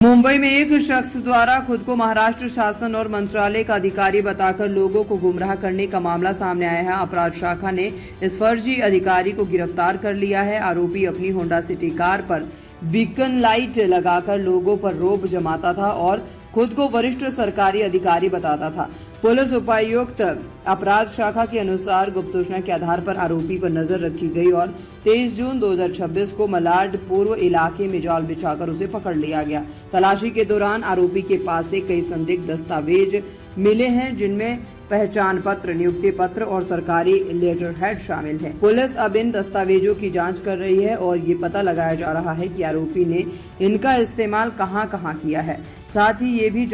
मुंबई में एक शख्स द्वारा खुद को महाराष्ट्र शासन और मंत्रालय का अधिकारी बताकर लोगों को गुमराह करने का मामला सामने आया है। अपराध शाखा ने इस फर्जी अधिकारी को गिरफ्तार कर लिया है। आरोपी अपनी होंडा सिटी कार पर बीकन लाइट लगाकर लोगों पर रौब जमाता था और खुद को वरिष्ठ सरकारी अधिकारी बताता था। पुलिस उपायुक्त अपराध शाखा के अनुसार गुप्त सूचना के आधार पर आरोपी पर नजर रखी गई और 23 जून 2026 को मलाड पूर्व इलाके में जाल बिछाकर उसे पकड़ लिया गया। तलाशी के दौरान आरोपी के पास से कई संदिग्ध दस्तावेज मिले हैं, जिनमें पहचान पत्र, नियुक्ति पत्र और सरकारी लेटर हेड शामिल है। पुलिस अब इन दस्तावेजों की जांच कर रही है और ये पता लगाया जा रहा है कि आरोपी ने इनका इस्तेमाल कहां-कहां किया है। साथ ही ये भी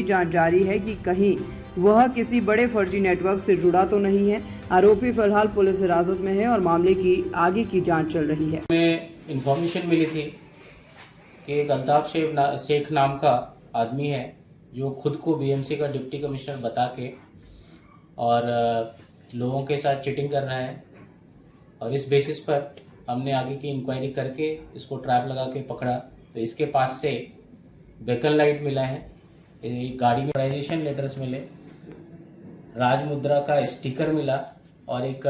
जांच जारी है कि कहीं वह किसी बड़े फर्जी नेटवर्क से जुड़ा तो नहीं है। आरोपी फिलहाल पुलिस हिरासत में है और मामले की आगे की जांच चल रही है। हमें इंफॉर्मेशन मिली थी कि एक अल्ताफ शेख नाम का आदमी है जो खुद को बीएमसी का डिप्टी कमिश्नर बता के और लोगों के साथ चीटिंग कर रहा है, और इस बेसिस पर हमने आगे की इंक्वायरी करके इसको ट्रैप लगा के पकड़ा। तो इसके पास से बेकन लाइट मिला है, एक गाड़ी में ऑथराइजेशन लेटर्स मिले, राज मुद्रा का स्टिकर मिला और एक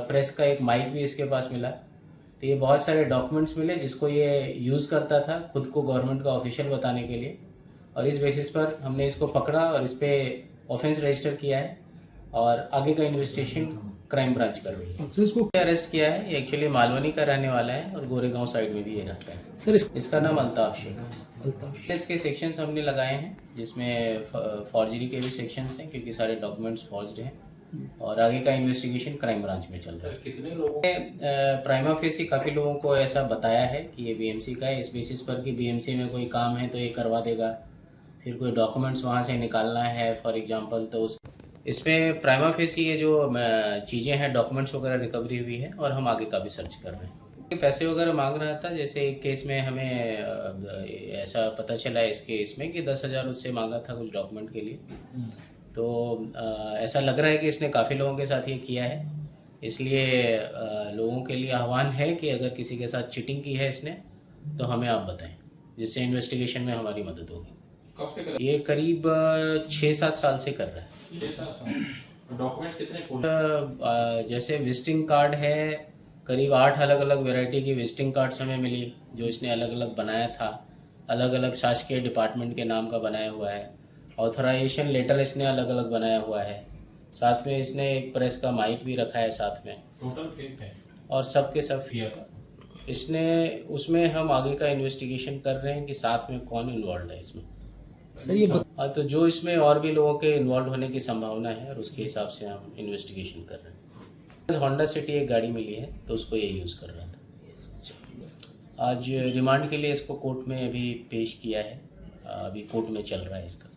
प्रेस का एक माइक भी इसके पास मिला। तो ये बहुत सारे डॉक्यूमेंट्स मिले जिसको ये यूज़ करता था खुद को गवर्नमेंट का ऑफिशियल बताने के लिए, और इस बेसिस पर हमने इसको पकड़ा और इस पर ऑफेंस रजिस्टर किया है और आगे का इन्वेस्टिगेशन क्राइम ब्रांच कर रही है। सर, इसको अरेस्ट किया है। ये एक्चुअली मालवनी का रहने वाला है और गोरेगांव साइड में भी ये रहता है। सर इसका नाम अल्ताफ शेख है। इसके सेक्शंस हमने लगाए हैं जिसमें फॉर्जरी के भी सेक्शंस हैं क्योंकि सारे डॉक्यूमेंट्स फॉर्ज्ड हैं, और आगे का इन्वेस्टिगेशन क्राइम ब्रांच में चल रहा है। कितने लोगों ने प्राइमा फेसी काफ़ी लोगों को ऐसा बताया है कि ये बीएमसी का है, इस बेसिस पर कि बीएमसी में कोई काम है तो ये करवा देगा, फिर कोई डॉक्यूमेंट्स वहाँ से निकालना है फॉर एग्जांपल, तो इसमें प्राइमा फेसी ये जो चीज़ें हैं, डॉक्यूमेंट्स वगैरह रिकवरी हुई है और हम आगे का भी सर्च कर रहे हैं। पैसे वगैरह मांग रहा था, जैसे एक केस में हमें ऐसा पता चला है इस केस में कि 10,000 उससे मांगा था कुछ डॉक्यूमेंट के लिए। तो ऐसा लग रहा है कि इसने काफ़ी लोगों के साथ ये किया है, इसलिए लोगों के लिए आह्वान है कि अगर किसी के साथ चीटिंग की है इसने तो हमें आप बताएं, जिससे इन्वेस्टिगेशन में हमारी मदद होगी। कब से ये करीब 6-7 साल से कर रहा है। 6-7 साल। डॉक्यूमेंट्स कितने जैसे विजिटिंग कार्ड है, करीब 8 अलग अलग वैरायटी की विजिटिंग कार्ड्स हमें मिली जो इसने अलग अलग बनाया था, अलग अलग शासकीय डिपार्टमेंट के नाम का बनाया हुआ है। ऑथराइजेशन लेटर इसने अलग अलग बनाया हुआ है, साथ में इसने एक प्रेस का माइक भी रखा है साथ में, टोटल फेक है और सब के सब किया था इसने। उसमें हम आगे का इन्वेस्टिगेशन कर रहे हैं कि साथ में कौन इन्वॉल्व है इसमें। सर ये तो जो इसमें और भी लोगों के इन्वॉल्व होने की संभावना है और उसके हिसाब से हम इन्वेस्टिगेशन कर रहे हैं। होंडा सिटी एक गाड़ी मिली है तो उसको ये यूज़ कर रहा था। आज रिमांड के लिए इसको कोर्ट में अभी पेश किया है, अभी कोर्ट में चल रहा है इसका।